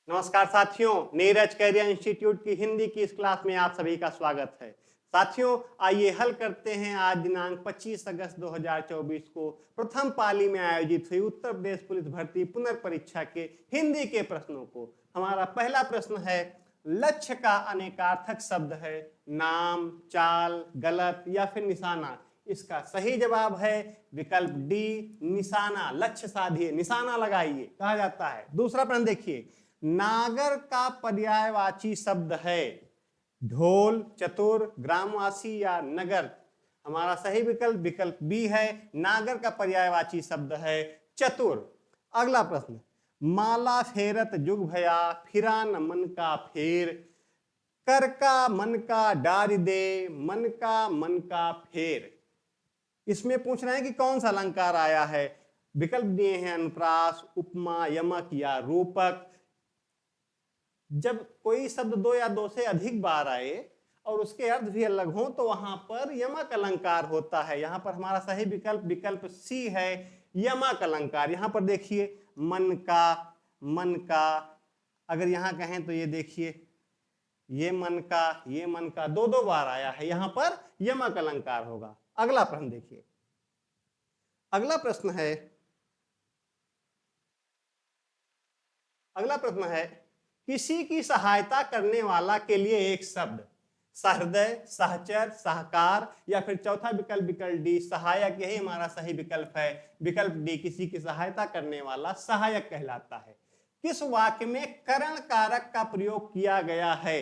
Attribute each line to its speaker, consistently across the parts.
Speaker 1: नमस्कार साथियों, Neeraj career institute की हिंदी की इस क्लास में आप सभी का स्वागत है। साथियों, आइए हल करते हैं आज दिनांक 25 अगस्त 2024 को प्रथम पाली में आयोजित हुई उत्तर प्रदेश पुलिस भर्ती पुनर्परीक्षा के हिंदी के प्रश्नों को। हमारा पहला प्रश्न है, लक्ष्य का अनेकार्थक शब्द है नाम, चाल, गलत या फिर निशाना। इसका सही जवाब है विकल्प डी, निशाना। लक्ष्य साधिए, निशाना लगाइए कहा जाता है। दूसरा प्रश्न देखिए, नागर का पर्यायवाची शब्द है ढोल, चतुर, ग्रामवासी या नगर। हमारा सही विकल्प विकल्प बी है, नागर का पर्यायवाची शब्द है चतुर। अगला प्रश्न, माला फेरत जुग भया, फिरा न मन का फेर, कर का मन का डार दे, मन का फेर। इसमें पूछ रहे हैं कि कौन सा अलंकार आया है। विकल्प दिए हैं अनुप्रास, उपमा, यमक या रूपक। जब कोई शब्द दो या दो से अधिक बार आए और उसके अर्थ भी अलग हो तो वहां पर यमक अलंकार होता है। यहां पर हमारा सही विकल्प विकल्प सी है, यमक अलंकार। यहां पर देखिए मन का, अगर यहां कहें तो ये देखिए ये मन का दो दो बार आया है, यहां पर यमक अलंकार होगा। अगला प्रश्न देखिए, अगला प्रश्न है किसी की सहायता करने वाला के लिए एक शब्द, सहृदय, सहचर, सहकार या फिर चौथा विकल्प विकल्प डी सहायक। यही हमारा सही विकल्प है, विकल्प डी किसी की सहायता करने वाला सहायक कहलाता है। किस वाक्य में करण कारक का प्रयोग किया गया है।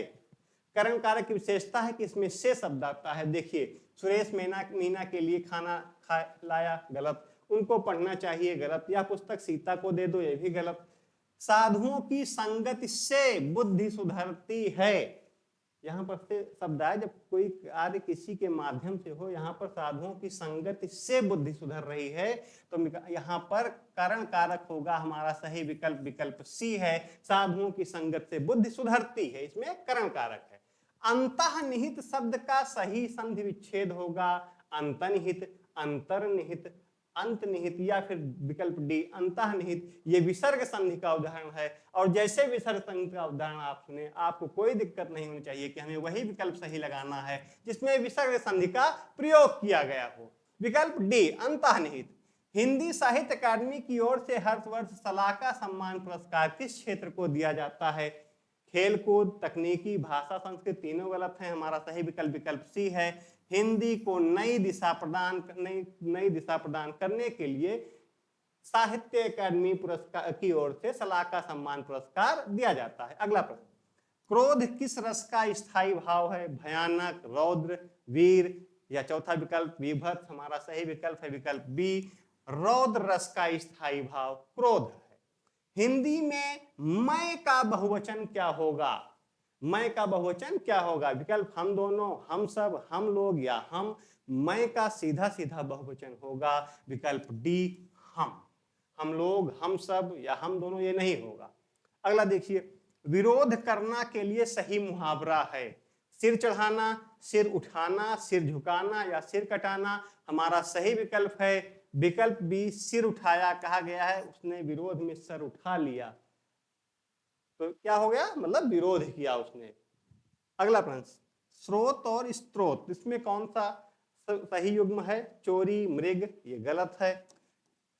Speaker 1: करण कारक की विशेषता है कि इसमें से शब्द आता है। देखिए, सुरेश मीना के लिए खाना लाया, गलत। उनको पढ़ना चाहिए, गलत। यह पुस्तक सीता को दे दो, यह भी गलत। साधुओं की संगति से बुद्धि सुधरती है, यहां पर से शब्द आए जब कोई कार्य किसी के माध्यम से हो। यहां पर साधुओं की संगति से बुद्धि सुधर रही है तो यहां पर कारण कारक होगा हमारा सही विकल्प विकल्प सी है, साधुओं की संगत से बुद्धि सुधरती है, इसमें करण कारक है। अंतर्निहित शब्द का सही संधि विच्छेद होगा अंतर्निहित, अंतर्निहित, अंतनिहित या फिर विकल्प डी अंतःनिहित। ये विसर्ग संधि का उदाहरण है और जैसे विसर्ग संधि का उदाहरण आप सुने आपको कोई दिक्कत नहीं होनी चाहिए कि हमें वही विकल्प सही लगाना है जिसमें विसर्ग संधि का प्रयोग किया गया हो। विकल्प डी अंतःनिहित। हिंदी साहित्य अकादमी की ओर से हर वर्ष सलाका सम्मान पुरस्कार किस क्षेत्र को दिया जाता है। खेलकूद, तकनीकी, भाषा, संस्कृत, तीनों गलत हैं। हमारा सही विकल्प विकल्प सी है, हिंदी को नई दिशा प्रदान करने के लिए साहित्य अकादमी पुरस्कार की ओर से सलाका सम्मान पुरस्कार दिया जाता है। अगला प्रश्न, क्रोध किस रस का स्थायी भाव है, भयानक, रौद्र, वीर या चौथा विकल्प विभत्स। हमारा सही विकल्प है विकल्प बी, रौद्र रस का स्थायी भाव क्रोध है। हिंदी में मैं का बहुवचन क्या होगा। मैं का बहुवचन क्या होगा, विकल्प हम दोनों, हम सब, हम लोग या हम। मैं का सीधा सीधा बहुवचन होगा विकल्प डी हम लोग, हम सब या हम दोनों, ये नहीं होगा। अगला देखिए, विरोध करना के लिए सही मुहावरा है सिर चढ़ाना, सिर उठाना, सिर झुकाना या सिर कटाना। हमारा सही विकल्प है विकल्प बी, सिर उठाया। कहा गया है उसने विरोध में सर उठा लिया, तो क्या हो गया, मतलब विरोध किया उसने। अगला प्रश्न, स्रोत और स्त्रोत, इसमें कौन सा सही युग्म है। चोरी, मृग, ये गलत है।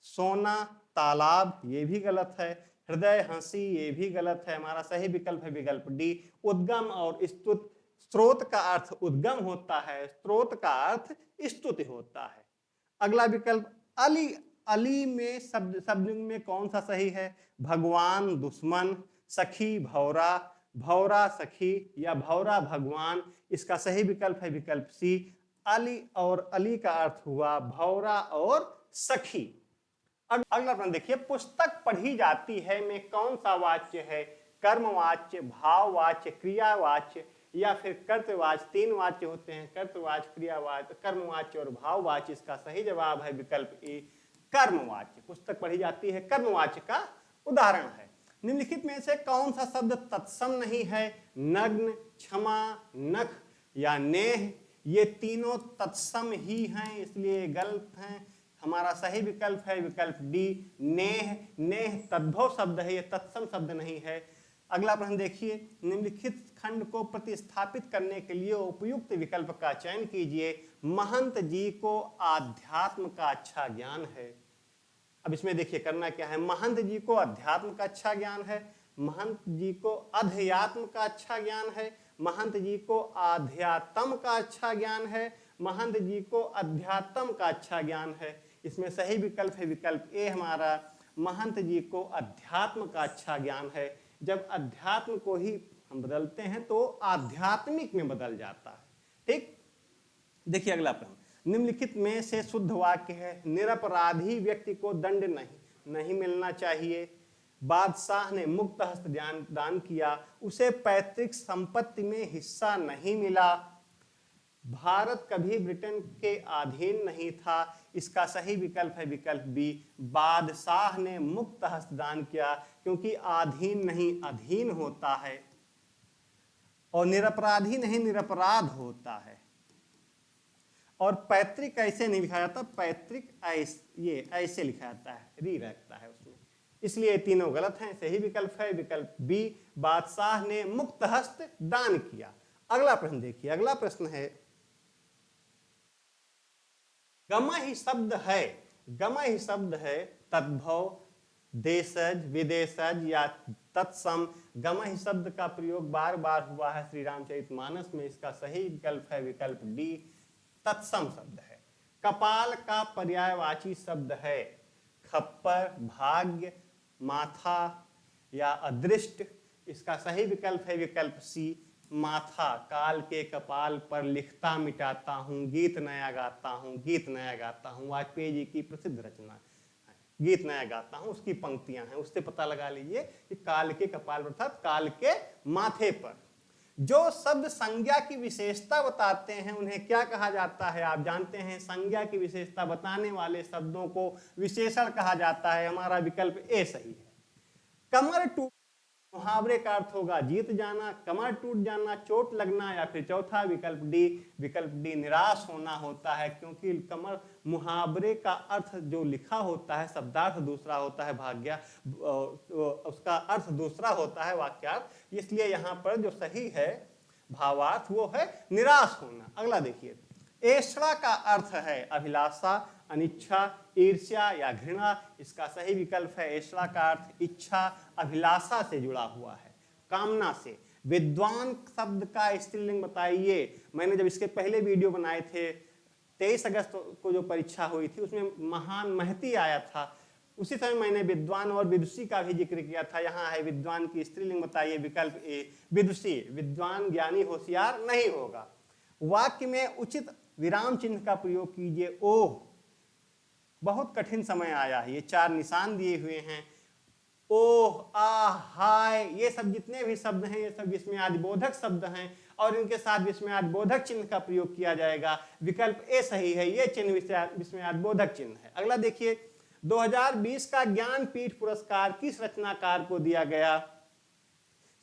Speaker 1: सोना, तालाब, ये भी गलत है। हृदय, हंसी, ये भी गलत है। हमारा सही विकल्प है विकल्प डी, उद्गम और स्तुति। स्रोत का अर्थ उद्गम होता है, स्त्रोत का अर्थ स्तुति होता है। अगला विकल्प अली, अली में शब्द में कौन सा सही है। भगवान, दुश्मन, सखी, भौरा, भौरा सखी या भौरा भगवान। इसका सही विकल्प है विकल्प सी, अली और अली का अर्थ हुआ भौरा और सखी। अगला प्रश्न देखिए, पुस्तक पढ़ी जाती है में कौन सा वाच्य है। कर्मवाच्य, भाववाच्य, क्रियावाच्य या फिर कर्तवाच्य। तीन वाच्य होते हैं, कर्तवाच्य, क्रियावाच्य, कर्मवाच्य और भाववाच्य। इसका सही जवाब है विकल्प ए, कर्मवाच्य। पुस्तक पढ़ी जाती है कर्मवाच्य का उदाहरण है। निम्नलिखित में से कौन सा शब्द तत्सम नहीं है। नग्न, क्षमा, नख या नेह, ये तीनों तत्सम ही हैं, इसलिए गलत हैं। हमारा सही विकल्प है विकल्प डी, नेह। नेह तद्भव शब्द है, ये तत्सम शब्द नहीं है। अगला प्रश्न देखिए, निम्नलिखित खंड को प्रतिस्थापित करने के लिए उपयुक्त विकल्प का चयन कीजिए। महंत जी को आध्यात्म का अच्छा ज्ञान है। अब इसमें देखिए करना क्या है, महंत जी को अध्यात्म का अच्छा ज्ञान है, महंत जी को अध्यात्म का अच्छा ज्ञान है, महंत जी को आध्यात्म का अच्छा ज्ञान है, महंत जी को अध्यात्म का अच्छा ज्ञान है। इसमें सही विकल्प है विकल्प ए हमारा, महंत जी को अध्यात्म का अच्छा ज्ञान है। जब अध्यात्म को ही हम बदलते हैं तो आध्यात्मिक में बदल जाता है। ठीक, देखिए अगला प्रश्न, निम्नलिखित में से शुद्ध वाक्य है। निरपराधी व्यक्ति को दंड नहीं मिलना चाहिए। बादशाह ने मुक्त हस्त दान किया, उसे पैतृक संपत्ति में हिस्सा नहीं मिला। भारत कभी ब्रिटेन के अधीन नहीं था। इसका सही विकल्प है विकल्प बी, बादशाह ने मुक्त हस्त दान किया, क्योंकि अधीन नहीं अधीन होता है और निरपराधी नहीं निरपराध होता है। और पैतृक ऐसे नहीं लिखा जाता, पैतृक ये ऐसे लिखा जाता है, री रहता है उसमें, इसलिए तीनों गलत हैं। सही विकल्प है विकल्प बी, बादशाह ने मुक्त हस्त दान किया। अगला प्रश्न देखिए, अगला प्रश्न है, गमहि शब्द है तद्भव, देशज, विदेशज या तत्सम। गमहि शब्द का प्रयोग बार बार हुआ है श्री रामचरितमानस में। इसका सही विकल्प है विकल्प डी, तत्सम शब्द है। कपाल का पर्यायवाची शब्द है खप्पर, भाग्य, माथा या अदृष्ट। इसका सही विकल्प है विकल्प सी, माथा। काल के कपाल पर लिखता मिटाता हूँ, गीत नया गाता हूँ, गीत नया गाता हूँ, वाजपेयी जी की प्रसिद्ध रचना है, गीत नया गाता हूँ, उसकी पंक्तियां हैं, उससे पता लगा लीजिए कि काल के कपाल अर्थात काल के माथे पर। जो शब्द संज्ञा की विशेषता बताते हैं उन्हें क्या कहा जाता है? आप जानते हैं संज्ञा की विशेषता बताने वाले शब्दों को विशेषण कहा जाता है। हमारा विकल्प ए सही है। कमर टूट, मुहावरे का अर्थ होगा जीत जाना, कमर टूट जाना, चोट लगना, या फिर चौथा विकल्प डी निराश होना होता है, क्योंकि कमर मुहावरे का अर्थ जो लिखा होता है शब्दार्थ दूसरा होता है, भाग्य उसका अर्थ दूसरा होता है वाक्यार्थ, इसलिए यहाँ पर जो सही है भावार्थ वो है निराश होना। अगला देखिए, ऐश्वर्य का अर्थ है अभिलाषा, अनिच्छा, ईर्ष्या या घृणा। इसका सही विकल्प है ऐश्वर्य का अर्थ इच्छा, अभिलाषा से जुड़ा हुआ है, कामना से। विद्वान शब्द का स्त्रीलिंग बताइए। मैंने जब इसके पहले वीडियो बनाए थे 23 अगस्त को जो परीक्षा हुई थी उसमें महान महती आया था, उसी समय मैंने विद्वान और विदुषी का भी जिक्र किया था। यहाँ है विद्वान की स्त्रीलिंग बताइए, विकल्प ए विदुषी। विद्वान ज्ञानी होशियार नहीं होगा। वाक्य में उचित विराम चिन्ह का प्रयोग कीजिए। ओह, बहुत कठिन समय आया है, ये 4 निशान दिए हुए हैं। ओह, आ, हाय, ये सब जितने भी शब्द हैं ये सब विस्मयादिबोधक शब्द हैं और इनके साथ विस्मयादिबोधक चिन्ह का प्रयोग किया जाएगा। विकल्प ए सही है, ये चिन्ह विस्मयादिबोधक चिन्ह है। अगला देखिए, 2020 का ज्ञानपीठ पुरस्कार किस रचनाकार को दिया गया?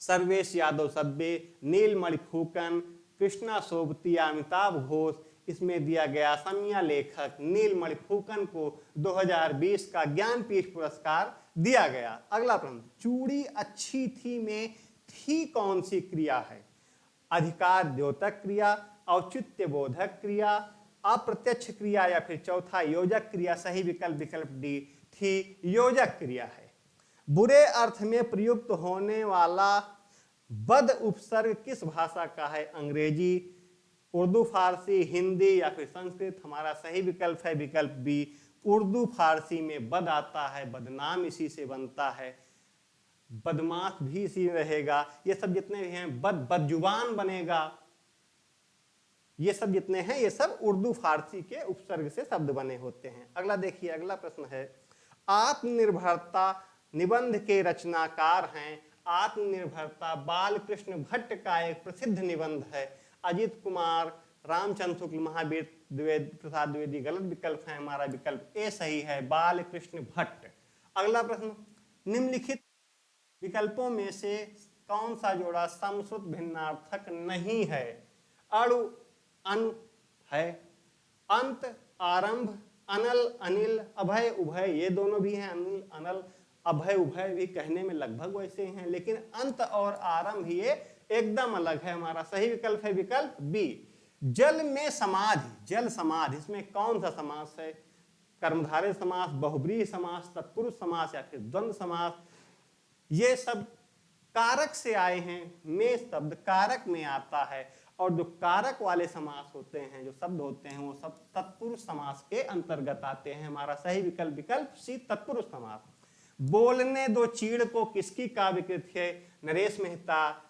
Speaker 1: सर्वेश यादव सब्बे, नीलमणि फूकन, कृष्णा सोबती, अमिताभ घोष। इसमें दिया गया समिया लेखक नीलमणि फूकन को 2020 का ज्ञानपीठ पुरस्कार दिया गया। अगला प्रश्न, चूड़ी अच्छी थी में थी कौन सी क्रिया है? अधिकार द्योतक क्रिया, औचित्य बोधक क्रिया, अप्रत्यक्ष क्रिया या फिर चौथा योजक क्रिया। सही विकल्प डी थी योजक क्रिया है। बुरे अर्थ में प्रयुक्त होने वाला बद उपसर्ग किस भाषा का है? अंग्रेजी, उर्दू, फारसी, हिंदी या फिर संस्कृत। हमारा सही विकल्प है विकल्प बी, उर्दू फारसी में बद आता है, बदनाम इसी से बनता है, बदमाश भी इसी में रहेगा। ये सब जितने भी हैं, बदजुबान बनेगा, ये सब जितने हैं ये सब उर्दू फारसी के उपसर्ग से शब्द बने होते हैं। अगला देखिए, अगला प्रश्न है, आत्मनिर्भरता निबंध के रचनाकार हैं। आत्मनिर्भरता बालकृष्ण भट्ट का एक प्रसिद्ध निबंध है। अजित कुमार, रामचंद्र शुक्ल, महावीर प्रसाद द्विवेदी गलत विकल्प है। हमारा विकल्प ए सही है, बालकृष्ण भट्ट। अगला प्रश्न, निम्नलिखित विकल्पों में से कौन सा जोड़ा समश्रुत भिन्नार्थक नहीं है? अणु, अनु है, अंत, आरंभ, अनल, अनिल, अभय, उभय, ये दोनों भी हैं, अनिल, अनल, अभय उभय भी कहने में लगभग वैसे हैं, लेकिन अंत और आरंभ ये एकदम अलग है। हमारा सही विकल्प है विकल्प बी। जल में समाधि, जल समाधि, इसमें कौन सा समास है? कर्मधारय समास, बहुब्रीहि समास, तत्पुरुष समास या फिर द्वंद्व समास। ये सब कारक से आए हैं। में शब्द कारक में आता है, और जो कारक वाले समास होते हैं, जो शब्द होते हैं, वो सब तत्पुरुष समास के अंतर्गत आते हैं। हमारा सही विकल्प विकल्प सी, तत्पुरुष समास। बोलने दो चीड़ को किसकी काव्य कृति है? नरेश मेहता,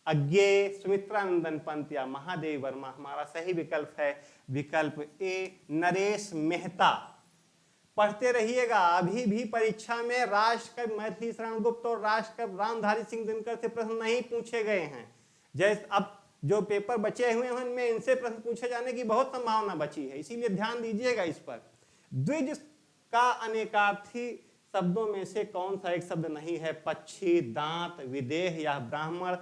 Speaker 1: अज्ञेय, सुमित्रानंदन पंत या महादेव वर्मा। हमारा सही विकल्प है विकल्प ए, नरेश मेहता। पढ़ते रहिएगा, अभी भी परीक्षा में राष्ट्रकवि मैथिली शरण गुप्त और राष्ट्रकवि रामधारी सिंह दिनकर से प्रश्न नहीं पूछे गए हैं। जैसे अब जो पेपर बचे हुए हैं उनमें इनसे प्रश्न पूछे जाने की बहुत संभावना बची है, इसीलिए ध्यान दीजिएगा इस पर। द्विज का अनेकार्थी शब्दों में से कौन सा एक शब्द नहीं है? पक्षी, दांत, विदेह या ब्राह्मण।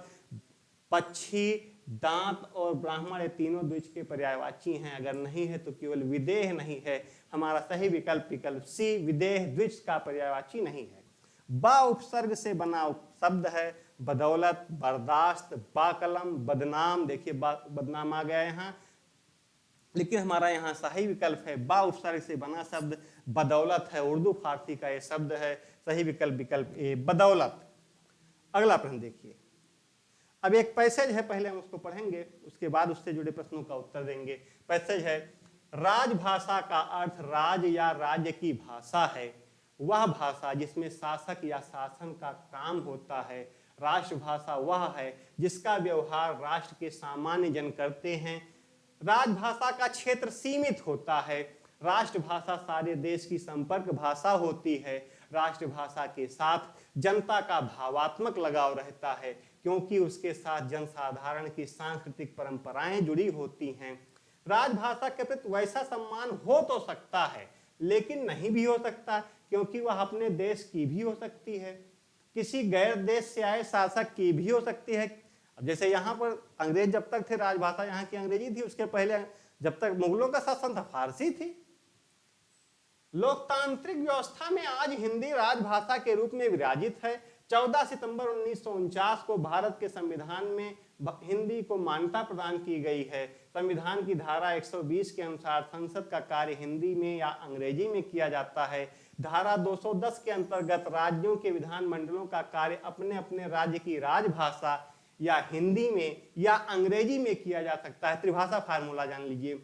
Speaker 1: पक्षी, दांत और ब्राह्मण ये तीनों द्विज के पर्यायवाची हैं। अगर नहीं है तो केवल विदेह नहीं है। हमारा सही विकल्प विकल्प सी, विदेह द्विज का पर्यायवाची नहीं है। बा उपसर्ग से बना शब्द है बदौलत, बर्दाश्त, बाकलम, बदनाम। देखिए बदनाम आ गया यहाँ, लेकिन हमारा यहाँ सही विकल्प है बा उपसर्ग से बना शब्द बदौलत है। उर्दू फारसी का ये शब्द है। सही विकल्प विकल्प ए, बदौलत। अगला प्रश्न देखिए। अब एक पैसेज है, पहले हम उसको पढ़ेंगे, उसके बाद उससे जुड़े प्रश्नों का उत्तर देंगे। पैसेज है, राजभाषा का अर्थ राज या राज्य की भाषा है, वह भाषा जिसमें शासक या शासन का काम होता है। राष्ट्रभाषा वह है जिसका व्यवहार राष्ट्र के सामान्य जन करते हैं। राजभाषा का क्षेत्र सीमित होता है। राष्ट्रभाषा सारे देश की संपर्क भाषा होती है। राष्ट्रभाषा के साथ जनता का भावात्मक लगाव रहता है, क्योंकि उसके साथ जनसाधारण की सांस्कृतिक परंपराएं जुड़ी होती हैं। राजभाषा के प्रति वैसा सम्मान हो तो सकता है, लेकिन नहीं भी हो सकता, क्योंकि वह अपने देश की भी हो सकती है, किसी गैर देश से आए शासक की भी हो सकती है। अब जैसे यहाँ पर अंग्रेज जब तक थे, राजभाषा यहाँ की अंग्रेजी थी। उसके पहले जब तक मुगलों का शासन था, फारसी थी। लोकतांत्रिक व्यवस्था में आज हिंदी राजभाषा के रूप में विराजित है। 14 सितंबर 1949 को भारत के संविधान में हिंदी को मान्यता प्रदान की गई है। संविधान की धारा 120 के अनुसार संसद का कार्य हिंदी में या अंग्रेजी में किया जाता है। धारा 210 के अंतर्गत राज्यों के विधानमंडलों का कार्य अपने अपने राज्य की राजभाषा या हिंदी में या अंग्रेजी में किया जा सकता है। त्रिभाषा फार्मूला जान लीजिए।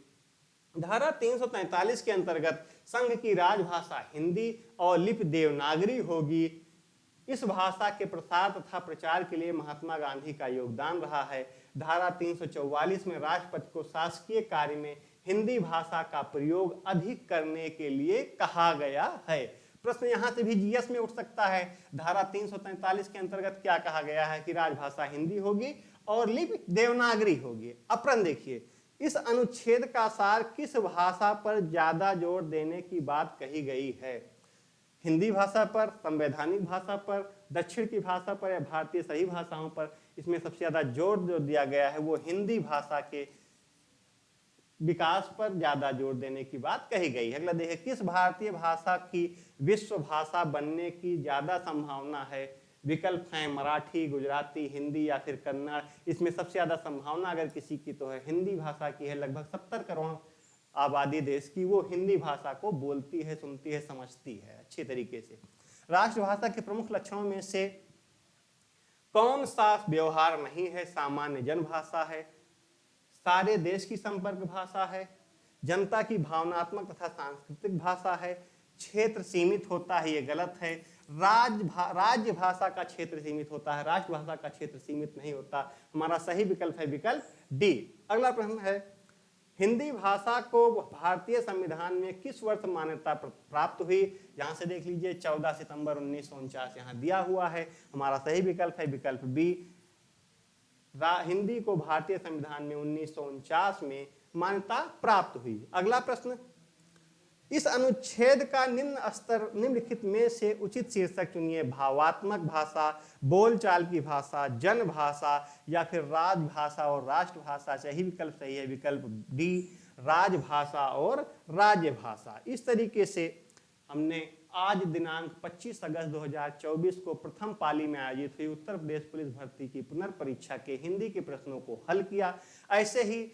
Speaker 1: धारा 343 के अंतर्गत संघ की राजभाषा हिंदी और लिपि देवनागरी होगी। इस भाषा के प्रसार तथा प्रचार के लिए महात्मा गांधी का योगदान रहा है। धारा 344 में राष्ट्रपति को शासकीय कार्य में हिंदी भाषा का प्रयोग अधिक करने के लिए कहा गया है। प्रश्न यहां से भी जीएस में उठ सकता है। धारा 343 के अंतर्गत क्या कहा गया है कि राजभाषा हिंदी होगी और लिपि देवनागरी होगी। अपन देखिए, इस अनुच्छेद का सार किस भाषा पर ज्यादा जोर देने की बात कही गई है? हिंदी भाषा पर, संवैधानिक भाषा पर, दक्षिण की भाषा पर या भारतीय सही भाषाओं पर? इसमें सबसे ज्यादा जोर जो दिया गया है वो हिंदी भाषा के विकास पर ज्यादा जोर देने की बात कही गई है। अगला देखिए, किस भारतीय भाषा की विश्व भाषा बनने की ज्यादा संभावना है? विकल्प हैं मराठी, गुजराती, हिंदी या फिर कन्नड़। इसमें सबसे ज्यादा संभावना अगर किसी की तो है हिंदी भाषा की है। लगभग 70 करोड़ आबादी देश की वो हिंदी भाषा को बोलती है, सुनती है, समझती है अच्छे तरीके से। राष्ट्रभाषा के प्रमुख लक्षणों में से कौन सा व्यवहार नहीं है? सामान्य जन भाषा है, सारे देश की संपर्क भाषा है, जनता की भावनात्मक तथा सांस्कृतिक भाषा है, क्षेत्र सीमित होता है, ये गलत है। राज्य भाषा का क्षेत्र सीमित होता है, राष्ट्रभाषा का क्षेत्र सीमित नहीं होता। हमारा सही विकल्प है विकल्प डी। अगला प्रश्न है, हिंदी भाषा को भारतीय संविधान में किस वर्ष मान्यता प्राप्त हुई? यहां से देख लीजिए 14 सितंबर 1949 यहां दिया हुआ है। हमारा सही विकल्प है विकल्प बी। हिंदी को भारतीय संविधान में 1949 में मान्यता प्राप्त हुई। अगला प्रश्न, इस अनुच्छेद का निम्नलिखित में से उचित शीर्षक चुनिए। भावात्मक भाषा, बोलचाल की भाषा, जन भाषा या फिर राजभाषा और राष्ट्रभाषा। सही विकल्प सही है विकल्प डी, राजभाषा और राज्य भाषा। इस तरीके से हमने आज दिनांक 25 अगस्त 2024 को प्रथम पाली में आयोजित हुई उत्तर प्रदेश पुलिस भर्ती की पुनर्परीक्षा के हिंदी के प्रश्नों को हल किया। ऐसे ही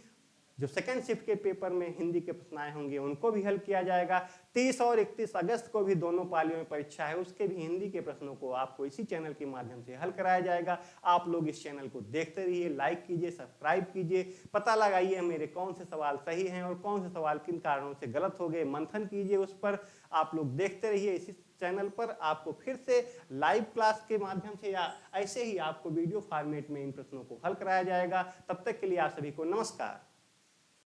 Speaker 1: जो सेकंड शिफ्ट के पेपर में हिंदी के प्रश्न आए होंगे उनको भी हल किया जाएगा। 30 और 31 अगस्त को भी दोनों पालियों में परीक्षा है, उसके भी हिंदी के प्रश्नों को आपको इसी चैनल के माध्यम से हल कराया जाएगा। आप लोग इस चैनल को देखते रहिए, लाइक कीजिए, सब्सक्राइब कीजिए, पता लगाइए मेरे कौन से सवाल सही हैं और कौन से सवाल किन कारणों से गलत हो गए, मंथन कीजिए उस पर। आप लोग देखते रहिए इसी चैनल पर। आपको फिर से लाइव क्लास के माध्यम से या ऐसे ही आपको वीडियो फॉर्मेट में इन प्रश्नों को हल कराया जाएगा। तब तक के लिए आप सभी को नमस्कार।